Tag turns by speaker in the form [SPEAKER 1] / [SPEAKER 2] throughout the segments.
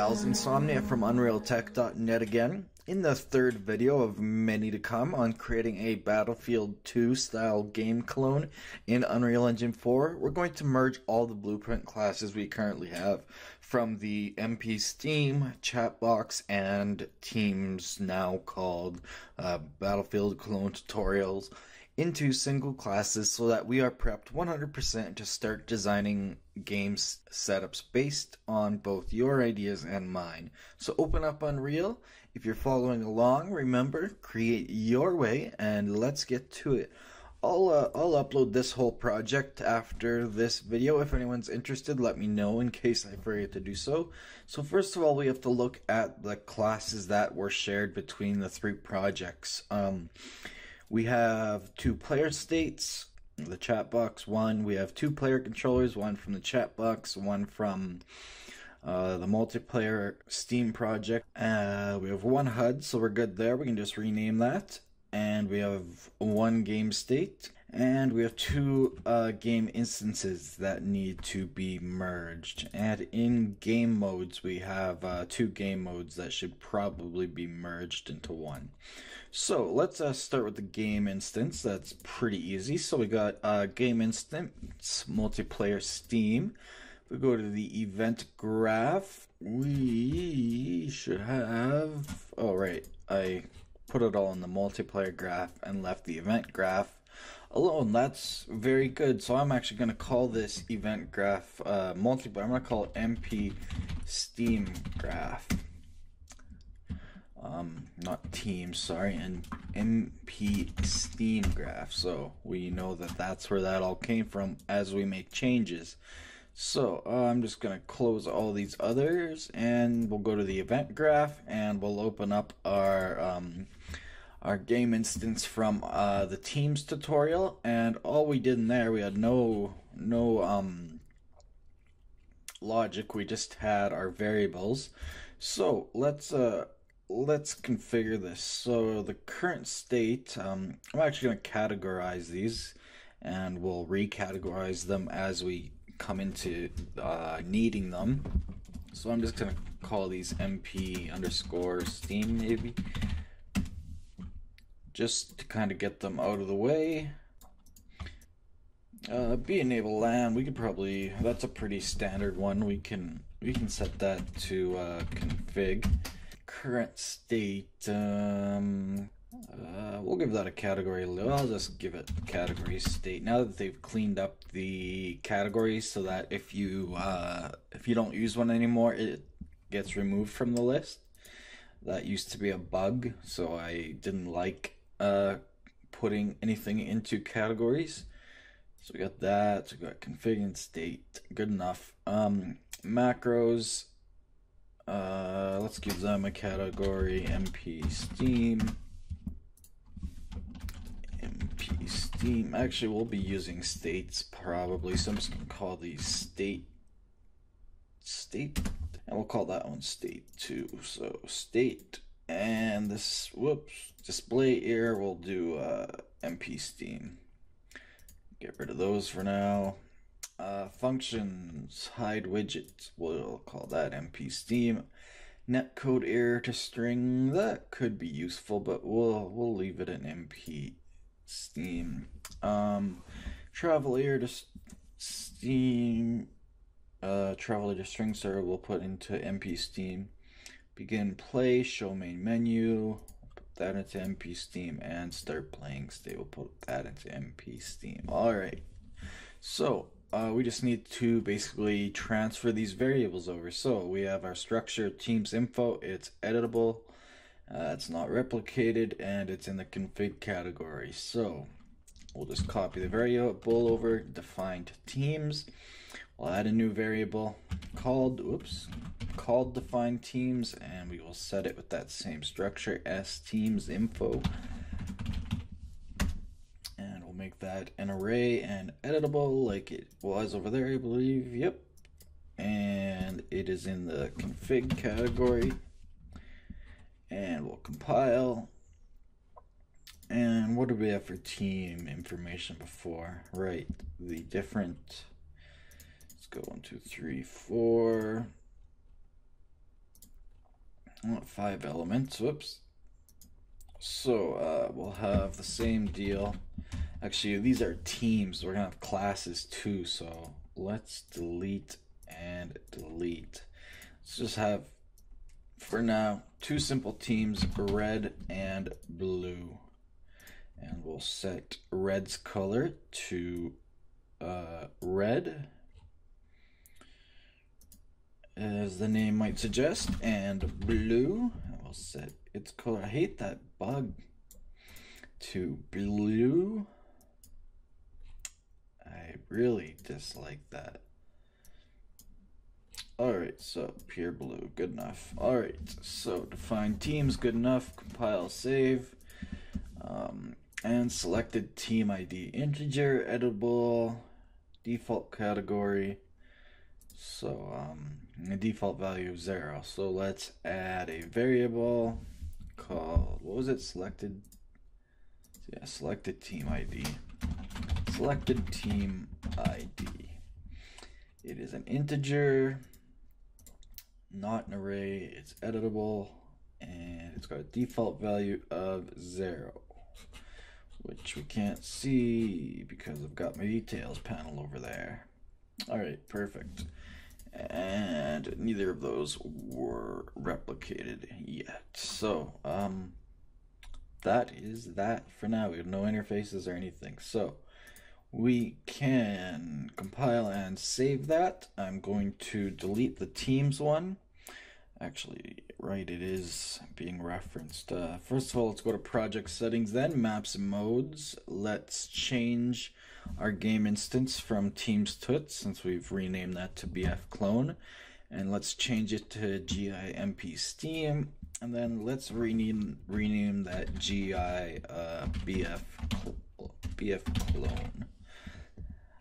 [SPEAKER 1] gals, Insomnia from UnrealTek.net again. In the third video of many to come on creating a Battlefield 2 style game clone in Unreal Engine 4, we're going to merge all the blueprint classes we currently have from the MP Steam, chat box, and teams now called Battlefield Clone Tutorials into single classes so that we are prepped 100% to start designing games setups based on both your ideas and mine. So open up Unreal. If you're following along, remember, create your way and let's get to it. I'll upload this whole project after this video. If anyone's interested, let me know in case I forget to do so. So first of all, we have to look at the classes that were shared between the three projects. We have two player states, the chat box one. We have two player controllers, one from the chat box, one from the multiplayer Steam project. We have one HUD, so we're good there. We can just rename that. And we have one game state. And we have two game instances that need to be merged. And in game modes, we have two game modes that should probably be merged into one. So let's start with the game instance. That's pretty easy. So we got game instance, multiplayer Steam. If we go to the event graph, we should have, oh right, I put it all in the multiplayer graph and left the event graph alone. That's very good. So I'm actually going to call this event graph multiplayer. I'm going to call it MP Steam graph. Not team, sorry, and MP Steam graph. So we know that that's where that all came from as we make changes. So I'm just going to close all these others and we'll go to the event graph and we'll open up our game instance from the teams tutorial. And all we did in there, we had no logic, we just had our variables. So let's configure this. So the current state, I'm actually going to categorize these and we'll recategorize them as we come into needing them. So I'm just going to call these MP underscore Steam maybe, just to kind of get them out of the way. Be enable LAN, we could probably, that's a pretty standard one. We can set that to config. Current state, we'll give that a category. I'll just give it category state. Now that they've cleaned up the categories so that if you don't use one anymore, it gets removed from the list. That used to be a bug, so I didn't like putting anything into categories. So we got that. So we got config and state. Good enough. Macros. Let's give them a category MP Steam. MP Steam. Actually, we'll be using states probably, so I'm just gonna call these state, and we'll call that one state 2. So state, and this, whoops, display here, we'll do MP Steam. Get rid of those for now. Functions, hide widget, we'll call that MP Steam. Netcode error to string, that could be useful, but we'll leave it in MP Steam. Travel error to Steam, travel to string server, we'll put into MP Steam. Begin play, show main menu, we'll put that into MP Steam, and start playing state, we'll put that into MP Steam. Alright, so we just need to basically transfer these variables over. So we have our structure, teams info, it's editable, it's not replicated, and it's in the config category. So we'll just copy the variable over, defined teams. We'll add a new variable called defined teams, and we will set it with that same structure, s teams info. Make that an array and editable like it was over there, I believe. Yep. And it is in the config category. And we'll compile. And what did we have for team information before? Right, the different, let's go 1, 2, 3, 4. 5 elements. Whoops. So we'll have the same deal. Actually, these are teams. We're gonna have classes too. So let's delete and delete. Let's just have, for now, 2 simple teams, red and blue. And we'll set red's color to red, as the name might suggest, and blue. We'll set its color. I hate that bug. To blue. I really dislike that. Alright, so pure blue, good enough. Alright, so define teams, good enough. Compile, save. And selected team ID, integer, editable, default category. So the default value of 0. So let's add a variable called, what was it, selected? Yeah, selected team ID. Selected team ID. It is an integer, not an array. It's editable, and it's got a default value of 0. Which we can't see because I've got my details panel over there. Alright, perfect. And neither of those were replicated yet. So, that is that for now. We have no interfaces or anything. So, we can compile and save that. I'm going to delete the teams one. Actually, right, it is being referenced. First of all, let's go to project settings, then maps and modes. Let's change our game instance from teams tut, since we've renamed that to BF clone. And let's change it to GIMP Steam. And then let's rename that GI BF clone.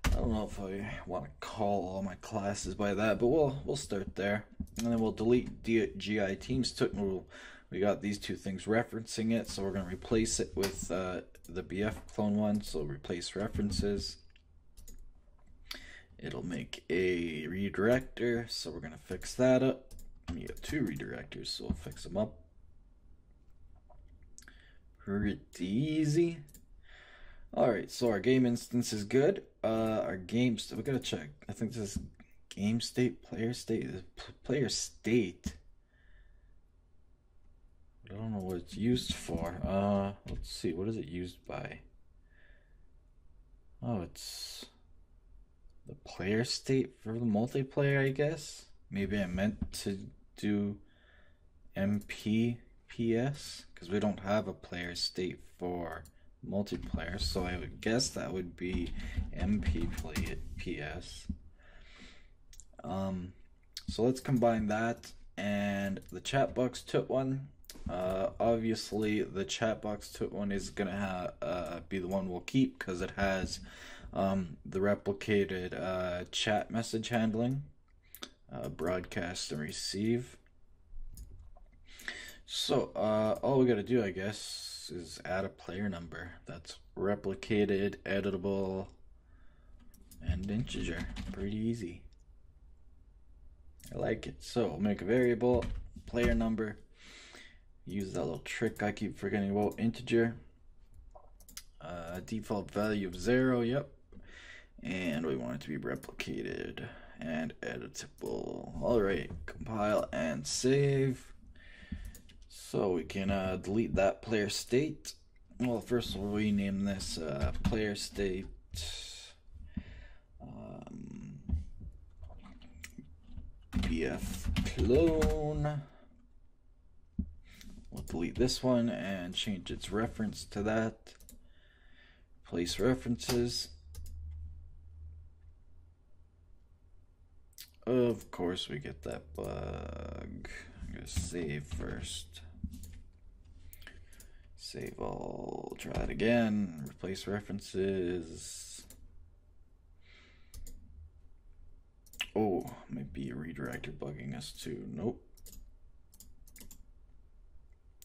[SPEAKER 1] I don't know if I want to call all my classes by that, but we'll start there, and then we'll delete GI teams tut. We got these 2 things referencing it, so we're going to replace it with the BF clone one. So replace references. It'll make a redirector, so we're going to fix that up. We got 2 redirectors, so we'll fix them up. Pretty easy. Alright, so our game instance is good. Our games, we gotta check. I think this is game state, player state. Player state. I don't know what it's used for. Let's see, what is it used by? Oh, it's the player state for the multiplayer, I guess. Maybe I meant to do MPPS, because we don't have a player state for multiplayer, so I would guess that would be MPPS. So let's combine that and the chat box tut one. Obviously the chat box tut one is gonna be the one we'll keep, because it has the replicated chat message handling, broadcast and receive. So all we gotta do, I guess, is add a player number that's replicated, editable, and integer. Pretty easy. I like it. So we'll make a variable, player number, use that little trick I keep forgetting about, integer, default value of 0, yep, and we want it to be replicated and editable. Alright, compile and save. So we can delete that player state. Well, first we'll rename this player state BF clone. We'll delete this one and change its reference to that. Place references. Of course we get that bug. I'm gonna save first. Save all, try it again, replace references. Oh, might be a redirector bugging us too. Nope.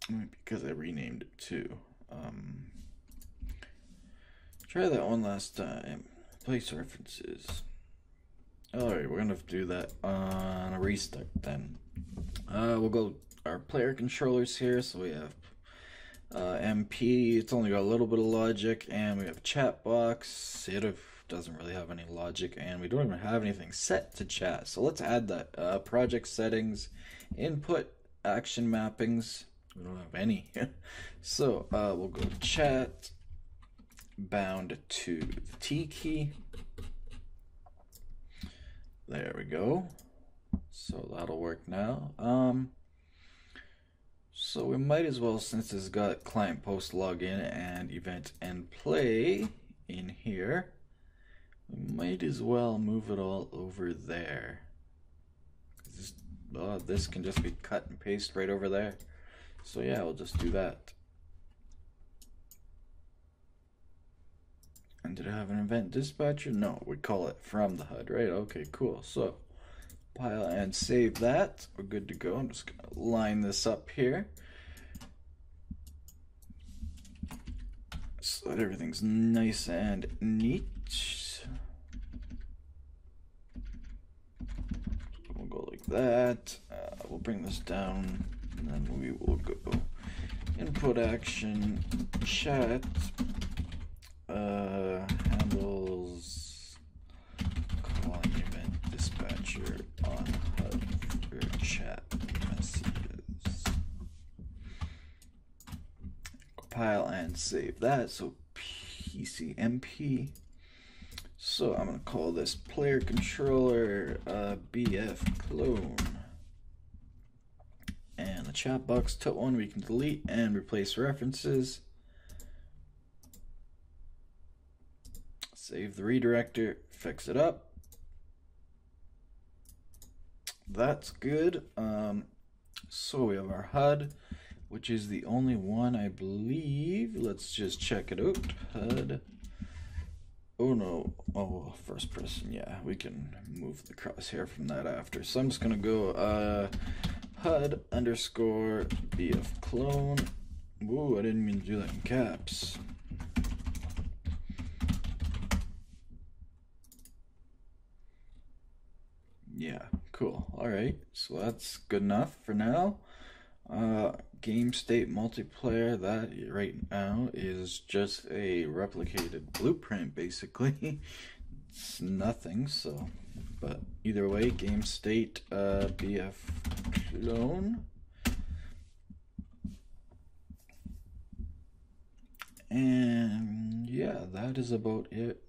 [SPEAKER 1] Because I renamed it too. Try that one last time. Place references. Alright, we're gonna do that on a restart then. We'll go our player controllers here. So we have MP, it's only got a little bit of logic, and we have chat box. It doesn't really have any logic, and we don't even have anything set to chat. So let's add that. Project settings, input, action mappings. We don't have any. So we'll go chat, bound to the T key. There we go. So that'll work now. So we might as well, since it's got client post login and event and play in here, we might as well move it all over there. This can just be cut and paste right over there. So yeah, we'll just do that. And did I have an event dispatcher? No, we call it from the HUD, right? Okay, cool. So pile and save that. We're good to go. I'm just gonna line this up here so that everything's nice and neat. We'll go like that. We'll bring this down, and then we will go input action chat handles calling event dispatcher on HUD for chat messages. Compile and save that. So PCMP. So I'm gonna call this player controller BF clone. And the chat box tut one we can delete and replace references. Save the redirector, fix it up. That's good. So we have our HUD, which is the only one I believe. Let's just check it out. HUD. Oh no. Oh, first person. Yeah, we can move the crosshair from that after. So I'm just gonna go HUD underscore BF clone. Whoa, I didn't mean to do that in caps. Yeah, cool. All right, so that's good enough for now. Game state multiplayer, that right now is just a replicated blueprint, basically. It's nothing, so, but either way, game state BF clone. And yeah, that is about it.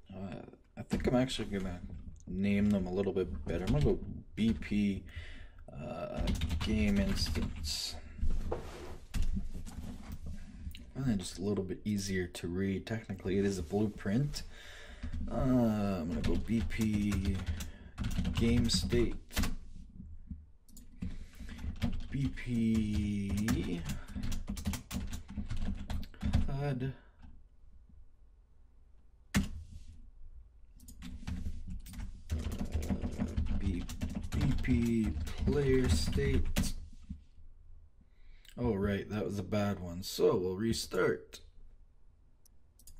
[SPEAKER 1] I think I'm actually gonna name them a little bit better. I'm gonna go BP game instance. And then just a little bit easier to read. Technically, it is a blueprint. I'm gonna go BP game state. BP HUD. BP player state. Oh right, that was a bad one. So we'll restart.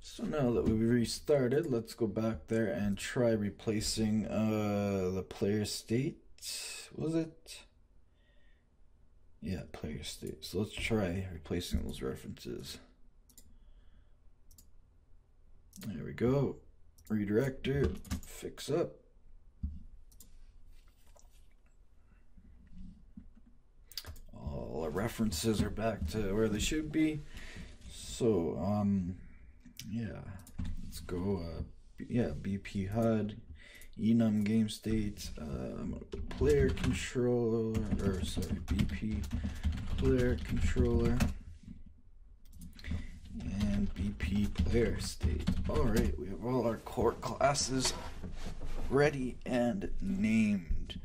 [SPEAKER 1] So now that we've restarted, let's go back there and try replacing the player state. Was it? Yeah, player state. So let's try replacing those references. There we go. Redirector, fix up. All our references are back to where they should be. So yeah, let's go yeah, BP HUD, enum game state, player controller, or sorry, BP player controller, and BP player state. Alright, we have all our core classes ready and named.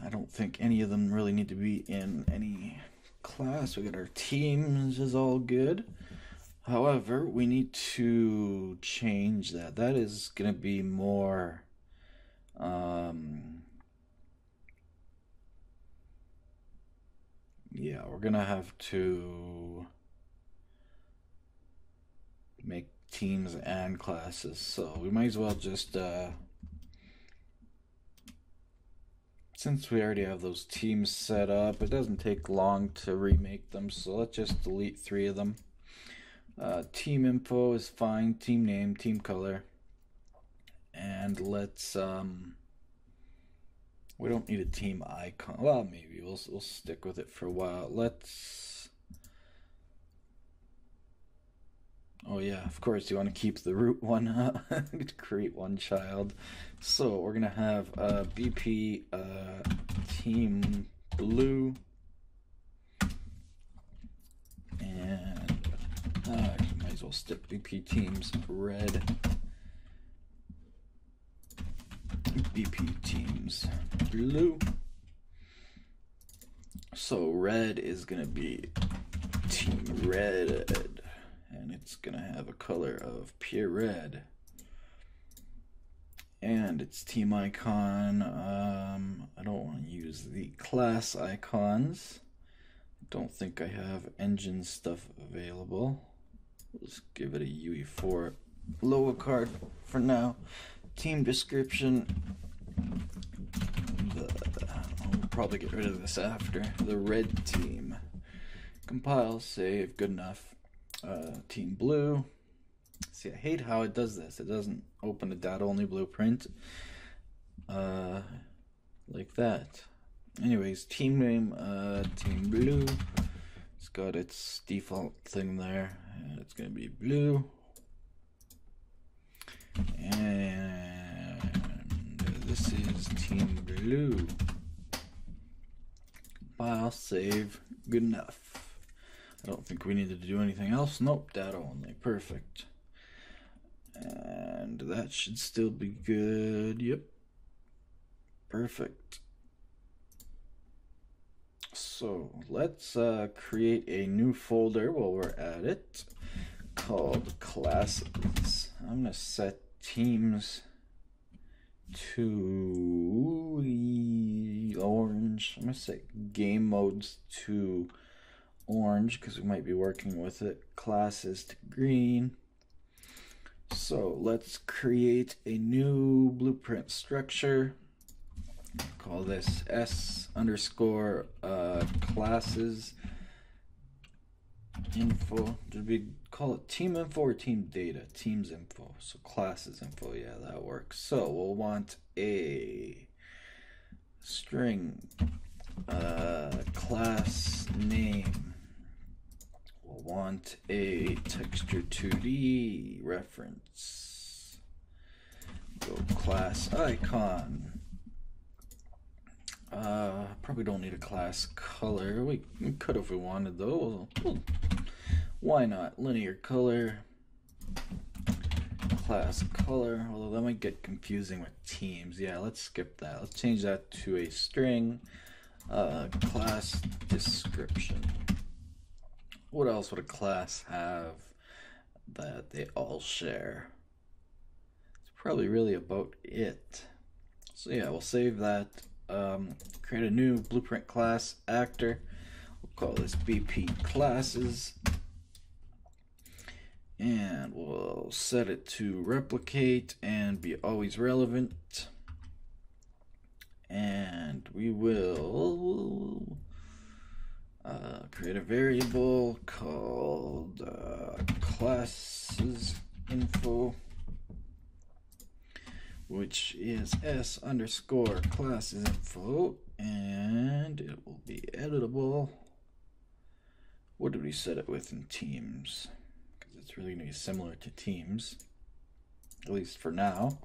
[SPEAKER 1] I don't think any of them really need to be in any class. We got our teams is all good. However, we need to change that. That is going to be more yeah, we're going to have to make teams and classes. So we might as well just since we already have those teams set up, it doesn't take long to remake them, so let's just delete 3 of them. Team info is fine, team name, team color, and let's we don't need a team icon. Well, maybe we'll stick with it for a while. Oh yeah, of course you want to keep the root one. Create one child. So we're gonna have BP team blue, and might as well stick BP teams red. BP teams blue. So red is gonna be team red, and it's gonna have a color of pure red, and its team icon, I don't want to use the class icons. I don't think I have engine stuff available. Let's give it a UE4 logo card for now. Team description, I'll probably get rid of this after. The red team. Compile, save, good enough. Team blue. See, I hate how it does this. It doesn't open a data-only blueprint like that. Anyways, team name, team blue. It's got its default thing there, and it's gonna be blue. And this is team blue. Compile, save, good enough. I don't think we needed to do anything else. Nope, data only, perfect. And that should still be good. Yep, perfect. So let's create a new folder while we're at it called classes. I'm gonna set teams to orange. I'm gonna set game modes to orange because we might be working with it. Classes to green. So let's create a new blueprint structure. Call this S underscore classes info. Did we call it team info or team data? Teams info. So classes info. Yeah, that works. So we'll want a string class name. We'll want a texture 2D reference. Go class icon. Probably don't need a class color. We could if we wanted though. Why not? Linear color, class color, although that might get confusing with teams. Yeah, let's skip that. Let's change that to a string. Class description. What else would a class have that they all share? It's probably really about it. So yeah, we'll save that. Create a new blueprint class actor. We'll call this BP classes, and we'll set it to replicate and be always relevant. And we will create a variable called classes info, which is S underscore classes info, and it will be editable. What did we set it with in teams? Because it's really going to be similar to teams, at least for now.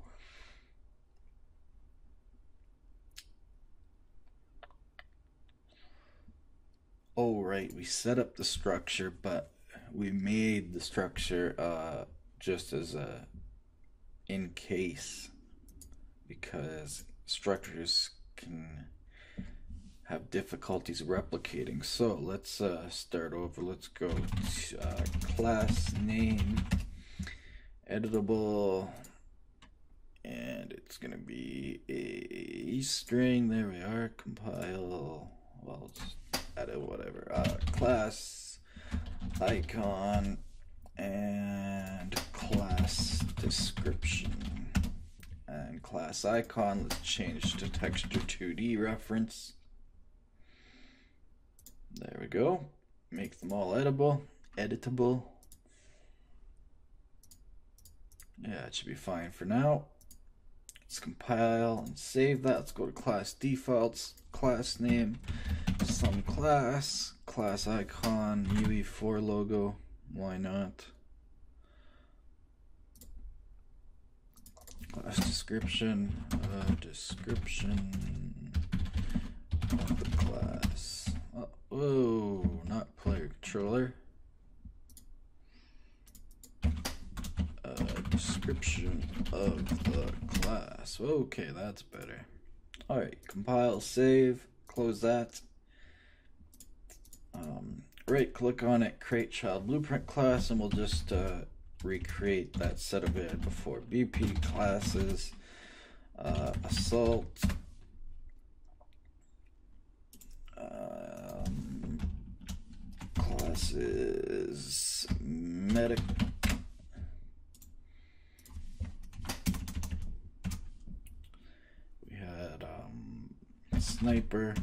[SPEAKER 1] Oh, right, we set up the structure, but we made the structure just as a in case, because structures can have difficulties replicating. So let's start over. Let's go to class name, editable, and it's gonna be a string. There we are. Compile. Well, just edit whatever. Class icon and class description. And class icon, let's change to texture 2D reference. There we go. Make them all editable. Yeah, it should be fine for now. Let's compile and save that. Let's go to class defaults, class name, some class icon, UE4 logo. Why not? Class description of the class. Oh, not player controller. Description of the class. Okay, that's better. Alright, compile, save, close that. Right click on it, create child blueprint class, and we'll just recreate that setup we had before. BP classes, assault, classes, medic, we had sniper,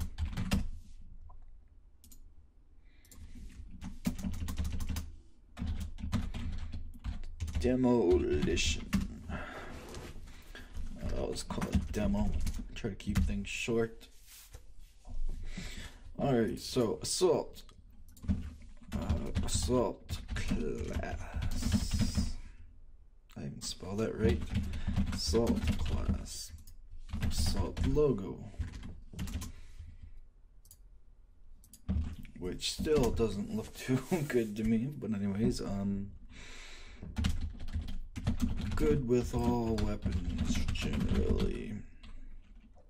[SPEAKER 1] demolition. I'll just call it demo. Try to keep things short. Alright, so assault. Assault class. I even spell that right. Assault class. Assault logo. Which still doesn't look too good to me, but anyways, good with all weapons generally,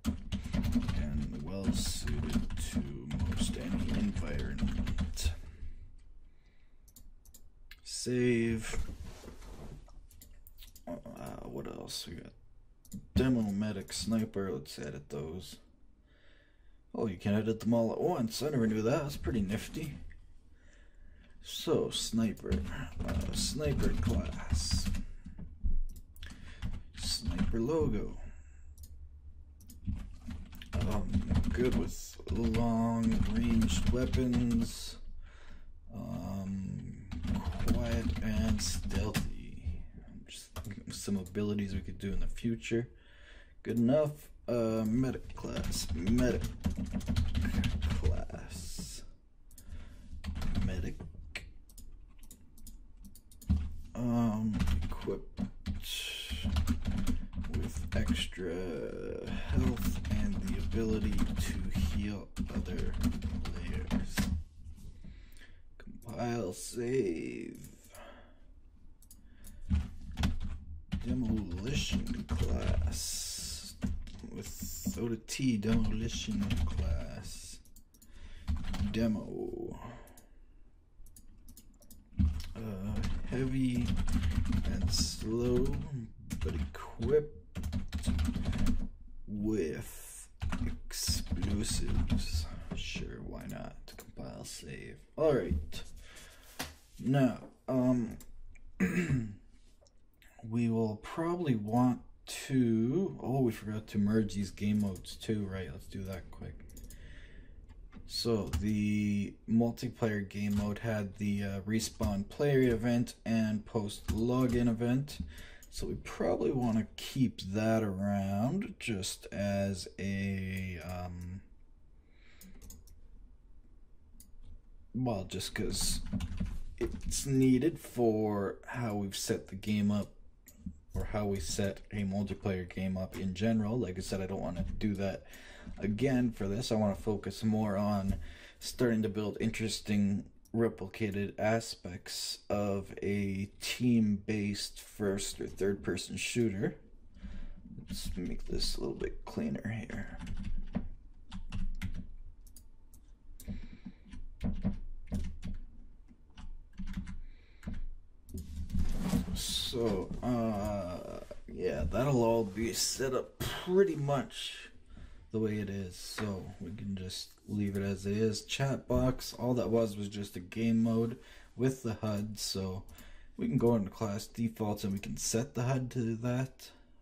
[SPEAKER 1] and well suited to most any environment. Save. What else we got? Demo, medic, sniper. Let's edit those. Oh, you can edit them all at once. I never knew that. That's pretty nifty. So, sniper. Sniper class. Sniper logo. Good with long ranged weapons. Quiet and stealthy. Just thinking of some abilities we could do in the future. Good enough. Medic class. Medic class. Medic. Equipped with extra health and the ability to heal other players. Compile, save. Demolition class without a T. Demolition class. Demo. Heavy and slow, but equipped with explosives. Sure, why not? Compile, save. Alright. Now, we will probably want to... Oh, we forgot to merge these game modes too, right? Let's do that quick. So the multiplayer game mode had the respawn player event and post login event. So we probably want to keep that around just as a, well, just because it's needed for how we've set the game up, or how we set a multiplayer game up in general. Like I said, I don't want to do that again for this. I want to focus more on starting to build interesting replicated aspects of a team-based first or third person shooter. Let's make this a little bit cleaner here. So yeah, that'll all be set up pretty much the way it is, so we can just leave it as it is. Chat box, all that was just a game mode with the HUD, so we can go into class defaults and we can set the HUD to that.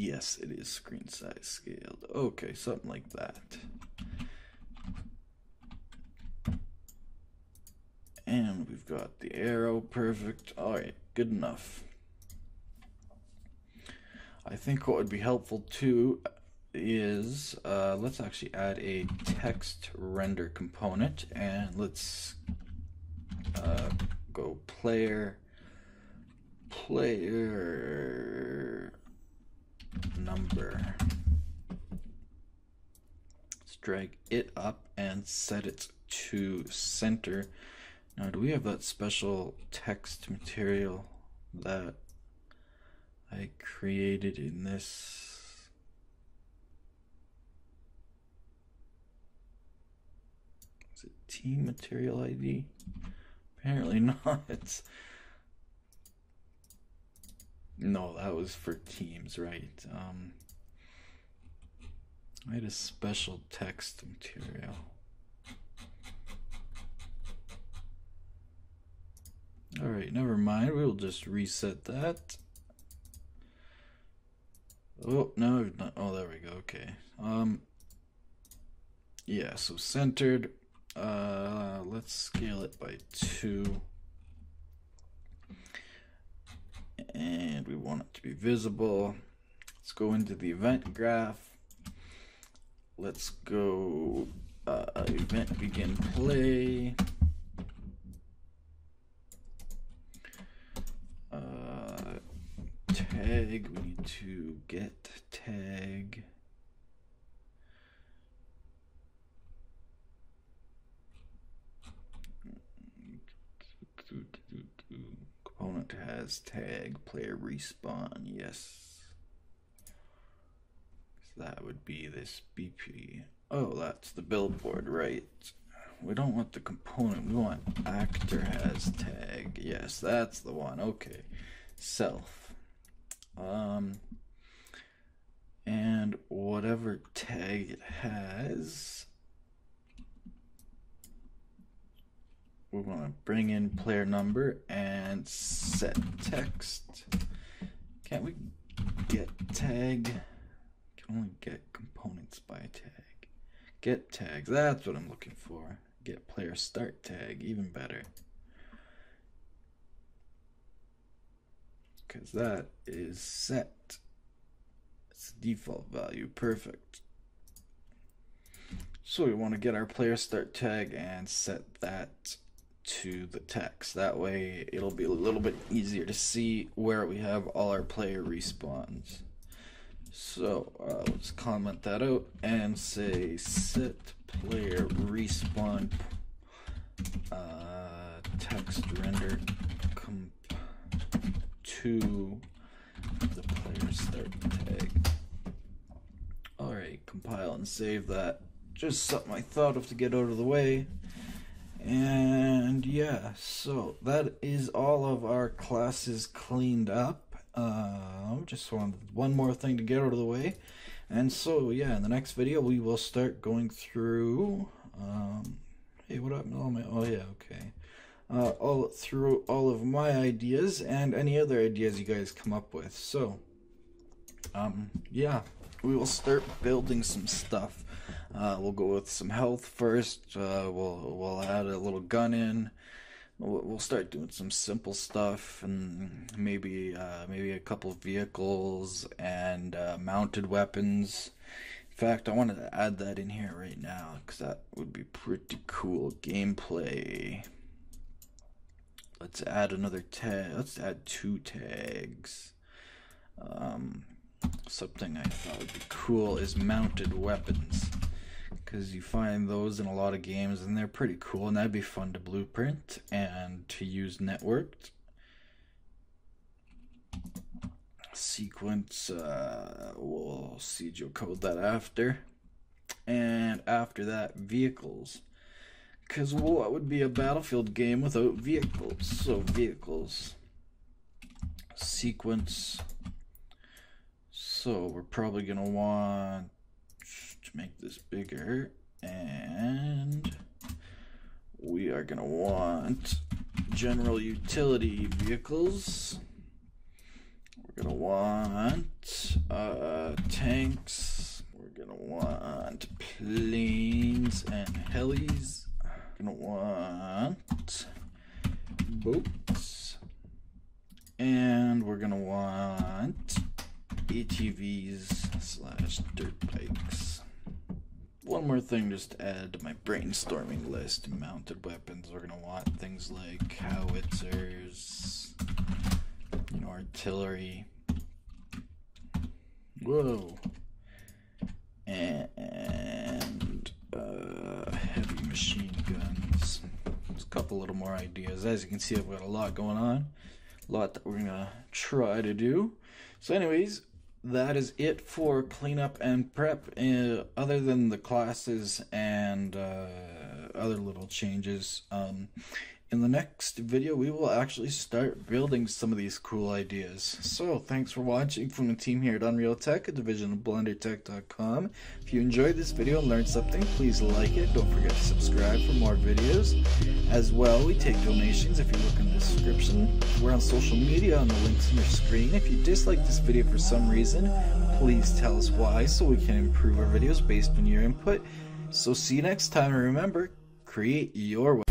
[SPEAKER 1] Yes, it is screen size scaled. Okay, something like that. And we've got the arrow, perfect. All right, good enough. I think what would be helpful too is, let's actually add a text render component, and let's go player number. Let's drag it up and set it to center. Now, do we have that special text material that I created in this? Is it team material ID? Apparently not. No, that was for teams, right? I had a special text material. All right, never mind. We'll just reset that. Oh, no, not. Oh, there we go. Okay. Yeah, so centered. Let's scale it by 2. And we want it to be visible. Let's go into the event graph. Let's go event begin play. Tag, we need to get tag. Component has tag player respawn, yes. So that would be this BP. Oh, that's the billboard, right? We don't want the component, we want actor has tag. Yes, that's the one. Okay. Self. And whatever tag it has, we want to bring in player number and set text. Can't we get tag? Can only get components by tag. Get tags, that's what I'm looking for. Get player start tag, even better. Because that is set. It's the default value, perfect. So we want to get our player start tag and set that to the text. That way it'll be a little bit easier to see where we have all our player respawns. So let's comment that out and say set player respawn text render to the player start tag. Alright, compile and save that. Just something I thought of to get out of the way. And yeah, so that is all of our classes cleaned up. Just wanted one more thing to get out of the way. And so yeah, in the next video we will start going through hey, what happened to all my, oh yeah, okay. All through all of my ideas and any other ideas you guys come up with. So yeah, we will start building some stuff. We'll go with some health first. We'll add a little gun in. We'll start doing some simple stuff, and maybe a couple of vehicles and mounted weapons. In fact, I wanted to add that in here right now because that would be pretty cool gameplay. Let's add another tag. Let's add 2 tags. Something I thought would be cool is mounted weapons, because you find those in a lot of games and they're pretty cool, and that'd be fun to blueprint and to use networked. Sequence, we'll CGO code that after. And after that, vehicles. Because what would be a Battlefield game without vehicles? So vehicles, sequence. So we're probably going to want to make this bigger, and we are going to want general utility vehicles. We're We're gonna want tanks. We're gonna want planes and helis. We're gonna want boats. And we're gonna want ATVs / dirt bikes. One more thing just to add to my brainstorming list: mounted weapons. We're gonna want things like howitzers, artillery. Whoa. And heavy machine guns. There's a couple little more ideas. As you can see, I've got a lot going on. A lot that we're gonna try to do. So anyways, that is it for cleanup and prep, other than the classes and other little changes. In the next video, we will actually start building some of these cool ideas. So, thanks for watching from the team here at UnrealTek, a division of BlenderTek.com. If you enjoyed this video and learned something, please like it. Don't forget to subscribe for more videos. As well, we take donations if you look in the description. We're on social media on the links on your screen. If you dislike this video for some reason, please tell us why so we can improve our videos based on your input. So, see you next time, and remember, create your way.